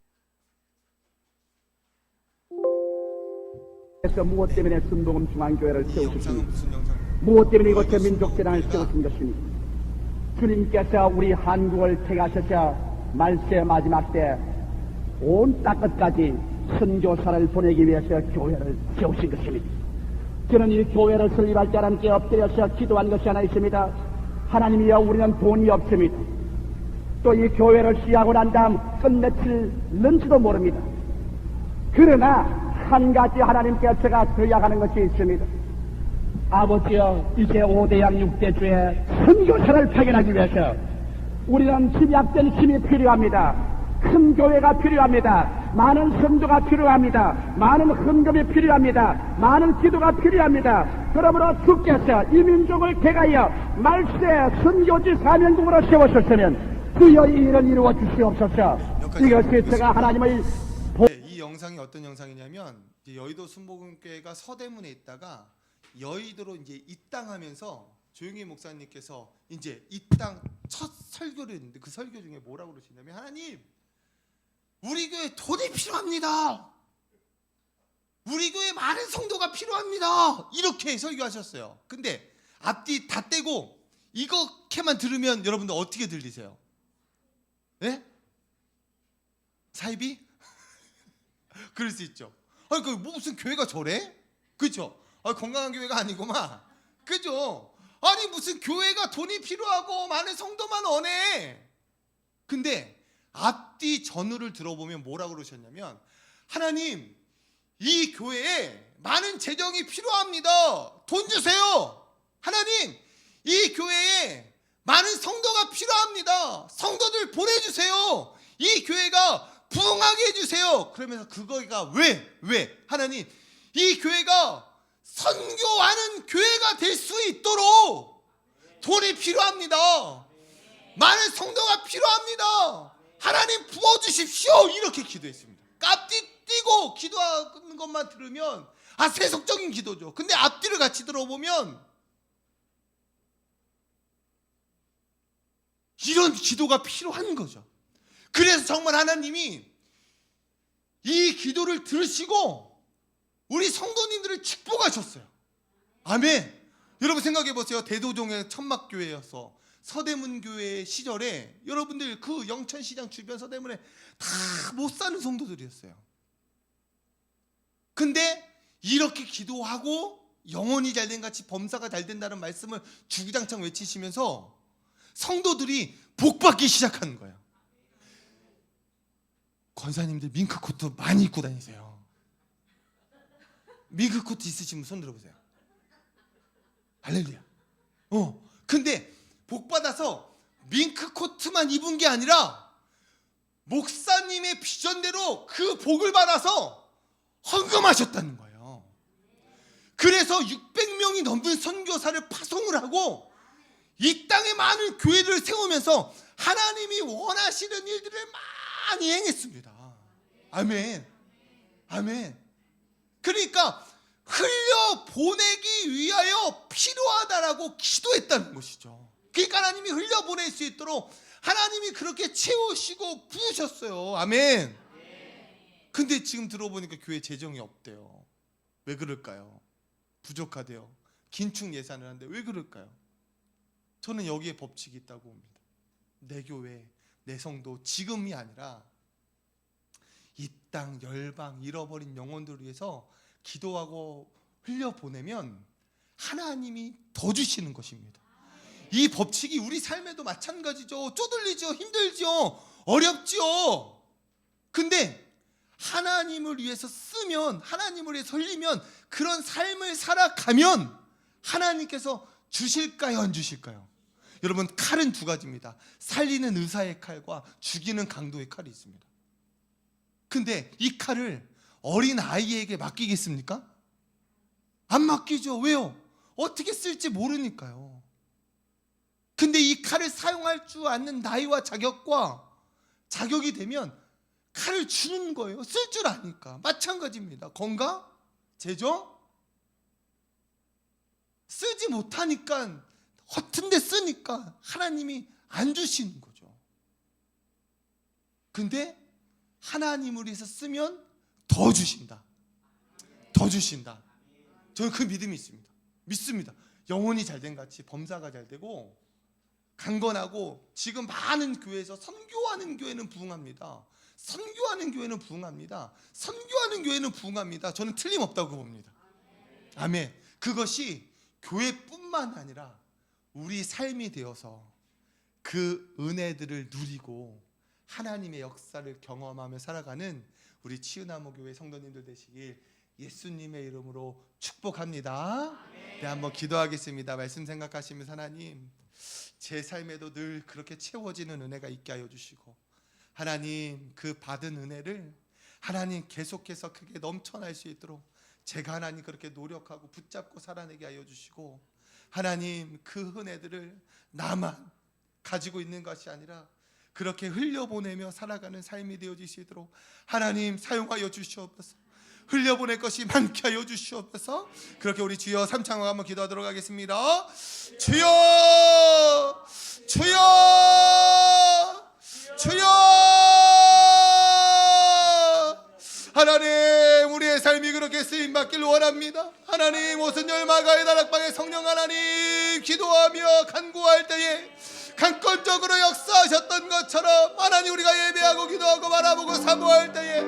무엇 때문에 순복음 중앙교회를 세우셨습니까? 무엇 때문에 이곳에 민족재단을 세우신 것입니까? 주님께서 우리 한국을 택하셔서 말세 마지막 때 온 땅끝까지 선교사를 보내기 위해서 교회를 세우신 것입니다. 저는 이 교회를 설립할 때 하나님께 엎드려서 기도한 것이 하나 있습니다. 하나님이여, 우리는 돈이 없습니다. 또 이 교회를 시작하고 난 다음 끝맺힐는지도 모릅니다. 그러나 한 가지 하나님께 제가 드려야하는 것이 있습니다. 아버지여, 이제 5대양 6대주의 선교사를 파견하기 위해서 우리는 집약된 힘이 필요합니다. 큰 교회가 필요합니다. 많은 성도가 필요합니다. 많은 헌금이 필요합니다. 많은 기도가 필요합니다. 그러므로 주께서 이 민족을 개가하여 말세 선교지 사명국으로 세우셨으면 주여 이 일을 이루어 주시옵소서. 이것이 제가 하나님의 네, 이 영상이 어떤 영상이냐면 이제 여의도 순복음교회가 서대문에 있다가 여의도로 이제 입당하면서 조용희 목사님께서 이제 이 땅 첫 설교를 했는데 그 설교 중에 뭐라고 그러시냐면, 하나님, 우리 교회 돈이 필요합니다. 우리 교회 많은 성도가 필요합니다. 이렇게 설교하셨어요. 근데 앞뒤 다 떼고 이렇게만 들으면 여러분들 어떻게 들리세요? 네? 사이비? 그럴 수 있죠. 아니, 그 무슨 교회가 저래? 그렇죠? 건강한 교회가 아니구만. 그죠? 아니, 무슨 교회가 돈이 필요하고 많은 성도만 원해. 근데 앞뒤 전후를 들어보면 뭐라고 그러셨냐면, 하나님, 이 교회에 많은 재정이 필요합니다. 돈 주세요. 하나님, 이 교회에 많은 성도가 필요합니다. 성도들 보내주세요. 이 교회가 부흥하게 해주세요. 그러면서 그거가 왜? 하나님, 이 교회가 선교하는 교회가 될 수 있도록 돈이 필요합니다. 많은 성도가 필요합니다. 하나님 부어주십시오. 이렇게 기도했습니다. 앞뒤 띄고 기도하는 것만 들으면 세속적인 기도죠. 근데 앞뒤를 같이 들어보면 이런 기도가 필요한 거죠. 그래서 정말 하나님이 이 기도를 들으시고 우리 성도님들을 축복하셨어요. 아멘. 여러분 생각해 보세요. 대도동의 천막교회여서 서대문교회 시절에 여러분들 그 영천시장 주변 서대문에 다 못 사는 성도들이었어요. 근데 이렇게 기도하고 영혼이 잘된 같이 범사가 잘 된다는 말씀을 주구장창 외치시면서 성도들이 복받기 시작하는 거예요. 권사님들 밍크코트 많이 입고 다니세요. 밍크코트 있으시면 손 들어보세요. 할렐루야. 근데 복받아서 밍크코트만 입은 게 아니라 목사님의 비전대로 그 복을 받아서 헌금하셨다는 거예요. 그래서 600명이 넘는 선교사를 파송을 하고 이 땅에 많은 교회를 세우면서 하나님이 원하시는 일들을 많이 행했습니다. 아멘. 아멘. 그러니까 흘려보내기 위하여 필요하다라고 기도했다는 것이죠. 그러니까 하나님이 흘려보낼 수 있도록 하나님이 그렇게 채우시고 부으셨어요. 아멘. 근데 지금 들어보니까 교회 재정이 없대요. 왜 그럴까요? 부족하대요. 긴축 예산을 하는데 왜 그럴까요? 저는 여기에 법칙이 있다고 봅니다. 내 교회, 내 성도, 지금이 아니라 이 땅 열방 잃어버린 영혼들을 위해서 기도하고 흘려보내면 하나님이 더 주시는 것입니다. 이 법칙이 우리 삶에도 마찬가지죠. 쪼들리죠. 힘들죠. 어렵죠. 근데 하나님을 위해서 쓰면, 하나님을 위해서 흘리면, 그런 삶을 살아가면 하나님께서 주실까요? 안 주실까요? 여러분, 칼은 두 가지입니다. 살리는 의사의 칼과 죽이는 강도의 칼이 있습니다. 근데 이 칼을 어린 아이에게 맡기겠습니까? 안 맡기죠. 왜요? 어떻게 쓸지 모르니까요. 근데 이 칼을 사용할 줄 아는 나이와 자격이 되면 칼을 주는 거예요. 쓸 줄 아니까. 마찬가지입니다. 건강, 재정, 쓰지 못하니까, 허튼데 쓰니까 하나님이 안 주시는 거죠. 근데 하나님을 위해서 쓰면 더 주신다. 더 주신다. 저는 그 믿음이 있습니다. 믿습니다. 영혼이 잘된 같이 범사가 잘 되고, 강건하고 지금 많은 교회에서 선교하는 교회는 부흥합니다. 선교하는 교회는 부흥합니다. 선교하는 교회는 부흥합니다. 저는 틀림없다고 봅니다. 아멘. 그것이 교회뿐만 아니라 우리 삶이 되어서 그 은혜들을 누리고 하나님의 역사를 경험하며 살아가는 우리 치유나무 교회 성도님들 되시길 예수님의 이름으로 축복합니다. 네, 한번 기도하겠습니다. 말씀 생각하시면서 하나님, 제 삶에도 늘 그렇게 채워지는 은혜가 있게 하여 주시고, 하나님 그 받은 은혜를 하나님 계속해서 크게 넘쳐날 수 있도록 제가 하나님 그렇게 노력하고 붙잡고 살아내게 하여 주시고, 하나님 그 은혜들을 나만 가지고 있는 것이 아니라 그렇게 흘려보내며 살아가는 삶이 되어질 수 있도록 하나님 사용하여 주시옵소서. 흘려보낼 것이 많게 하여 주시옵소서. 그렇게 우리 주여 삼창과 한번 기도하도록 하겠습니다. 주여, 주여, 주여. 하나님 우리의 삶이 그렇게 쓰임받길 원합니다. 하나님 오순절 마가의 다락방에 성령 하나님 기도하며 간구할 때에 강권적으로 역사하셨던 것처럼 하나님 우리가 예배하고 기도하고 바라보고 사모할 때에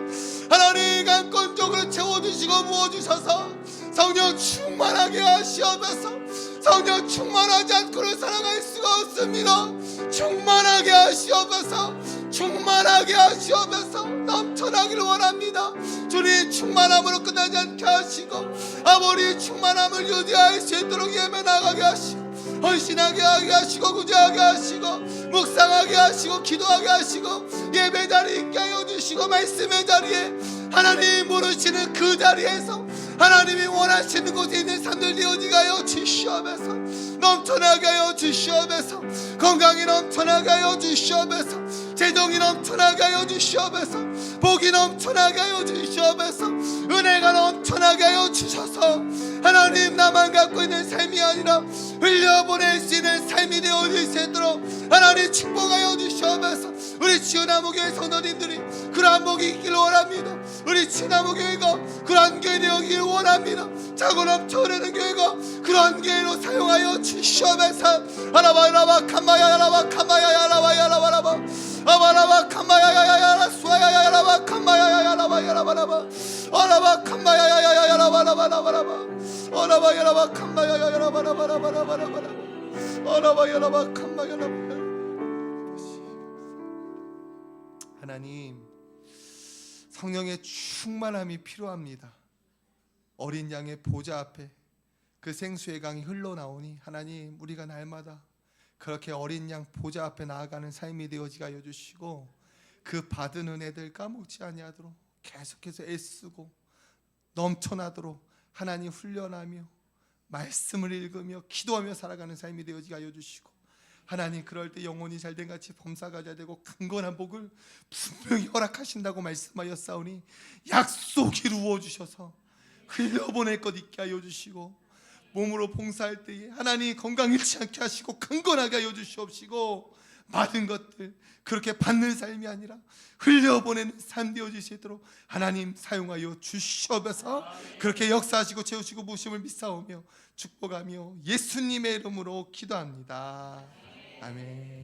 하나님 강권적으로 채워주시고 부어주셔서 성령 충만하게 하시옵소서. 성령 충만하지 않고는 살아갈 수가 없습니다. 충만하게 하시옵소서. 충만하게 하시옵소서. 넘쳐나기를 원합니다. 주님 충만함으로 끝나지 않게 하시고 아버지 충만함을 유지할 수 있도록 예배 나가게 하시고 헌신하게 하게 하시고 구제하게 하시고 묵상하게 하시고 기도하게 하시고 예배 자리에 있게 하여 주시고 말씀의 자리에 하나님 모르시는 그 자리에서 하나님이 원하시는 곳에 있는 삶들 되어지게 하여 주시옵소서. 넘쳐나게 하여 주시옵소서. 건강이 넘쳐나게 하여 주시옵소서. 재정이 넘쳐나게 하여 주시옵소서. 복이 넘쳐나게 하여 주시옵소서. 은혜가 넘쳐나게 하여 주셔서 하나님 나만 갖고 있는 삶이 아니라 흘려보낼 수 있는 삶이 되어질 수 있도록 하나님 축복하여 주시옵소서. 우리 치유나무교회 성도님들이 그러한 복이 있기를 원합니다. 우리 치유나무교회가 그러한 교회 되어기를 원합니다. 차고 넘쳐흐르는 교회가 그러한 교회로 사용하여 주시옵소서. 아라바라바 칸마야야라바 칸마야야라바야라바라바 아바라바 칸마야야야라 수아야야라바 칸마야야라바야라바라바 아라바 칸마야야야라바라바라바라바 아라바야라바 칸마야야라바라바라바라바라바 아라바야라바 칸마야라바. 하나님 성령의 충만함이 필요합니다. 어린 양의 보좌 앞에 그 생수의 강이 흘러나오니 하나님 우리가 날마다 그렇게 어린 양 보좌 앞에 나아가는 삶이 되어지게 하여 주시고 그 받은 은혜들 까먹지 아니하도록 계속해서 애쓰고 넘쳐나도록 하나님 훈련하며 말씀을 읽으며 기도하며 살아가는 삶이 되어지게 하여 주시고 하나님 그럴 때 영혼이 잘된 같이 범사가 잘 되고 강건한 복을 분명히 허락하신다고 말씀하였사오니 약속 이루어 주셔서 흘려보낼 것 있게 하여 주시고 몸으로 봉사할 때에 하나님 건강 잃지 않게 하시고 강건하게 하여 주시옵시고 받은 것들 그렇게 받는 삶이 아니라 흘려보내는 삶 되어질 수 있도록 하나님 사용하여 주시옵소서. 그렇게 역사하시고 채우시고 부으심을 믿사오며 축복하며 예수님의 이름으로 기도합니다. 아멘.